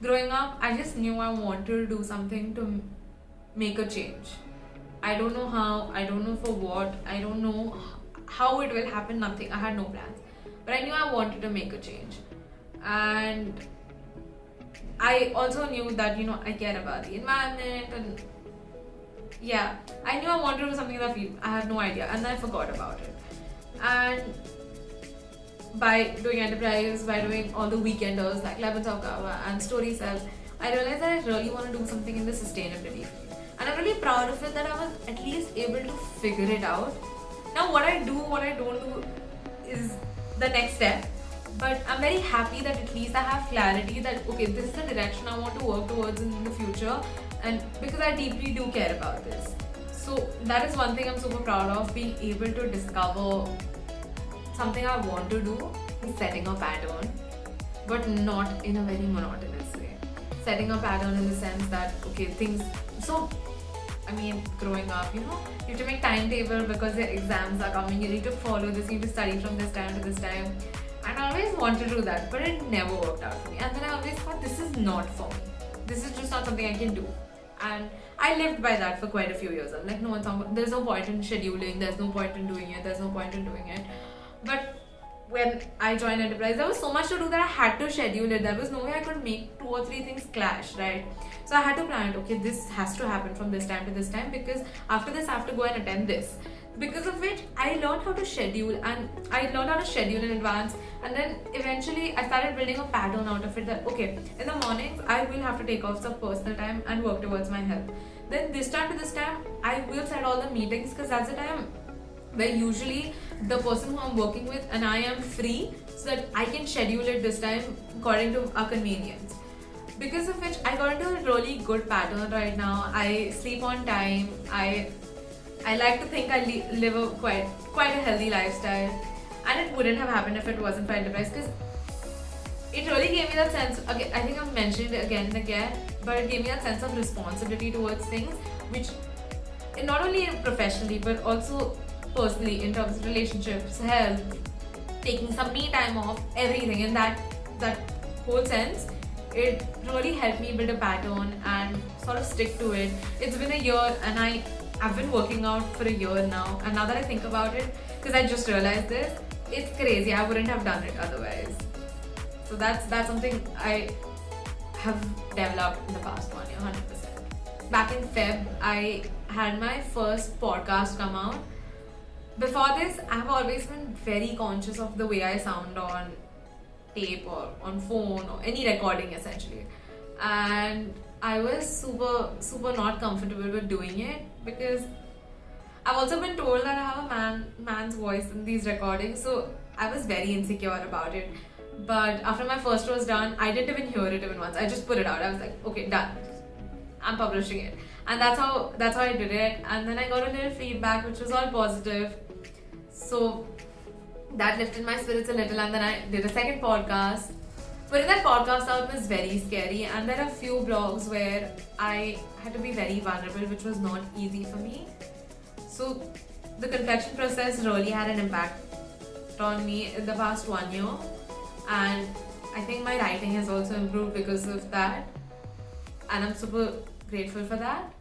growing up, I just knew I wanted to do something to make a change. I don't know how, I don't know for what, I don't know how it will happen, nothing. I had no plans. But I knew I wanted to make a change. And I also knew that, I care about the environment and yeah, I knew I wanted to do something in that field. I had no idea and then I forgot about it. And by doing enterprise, by doing all the weekenders like Lemon Saukawa and Story Cell, I realized that I really want to do something in the sustainability field. And I'm really proud of it that I was at least able to figure it out. Now, what I do, what I don't do is the next step. But I'm very happy that at least I have clarity that, okay, this is the direction I want to work towards in the future. And because I deeply do care about this. So, that is one thing I'm super proud of, being able to discover something I want to do is setting a pattern, but not in a very monotonous way. Setting a pattern in the sense that, okay, things. So, growing up, you have to make timetable because your exams are coming. You need to follow this. You need to study from this time to this time. And I always wanted to do that, but it never worked out for me. And then I always thought, this is not for me. This is just not something I can do. And I lived by that for quite a few years. I'm like, no, there's no point in scheduling. There's no point in doing it. There's no point in doing it. But when I joined enterprise, there was so much to do that I had to schedule it. There was no way I could make 2 or 3 things clash, right? So I had to plan it. Okay, this has to happen from this time to this time because after this I have to go and attend this. Because of which I learned how to schedule and I learned how to schedule in advance, and then eventually I started building a pattern out of it that, okay, in the mornings I will have to take off some personal time and work towards my health. Then this time to this time I will set all the meetings because that's the time where usually the person who I'm working with and I am free, so that I can schedule it this time according to our convenience. Because of which I got into a really good pattern right now. I sleep on time. I like to think I live a quite a healthy lifestyle, and it wouldn't have happened if it wasn't for enterprise, because it really gave me that sense. Again, I think I've mentioned it again and again, but it gave me that sense of responsibility towards things, which not only professionally but also personally, in terms of relationships, health, taking some me time off, everything in that whole sense. It really helped me build a pattern and sort of stick to it. It's been a year and I've been working out for a year now, and now that I think about it, because I just realized this, it's crazy. I wouldn't have done it otherwise. So that's something I have developed in the past 1 year, 100%. Back in Feb, I had my first podcast come out. Before this, I've always been very conscious of the way I sound on tape or on phone or any recording essentially. And I was super not comfortable with doing it because I've also been told that I have a man's voice in these recordings, so I was very insecure about it. But after my first was done, I didn't even hear it even once. I just put it out. I was like, okay, done. I'm publishing it. And that's how I did it. And then I got a little feedback which was all positive. So that lifted my spirits a little, and then I did a second podcast. Putting that podcast out was very scary, and there are a few blogs where I had to be very vulnerable, which was not easy for me. So the confection process really had an impact on me in the past 1 year, and I think my writing has also improved because of that, and I'm super grateful for that.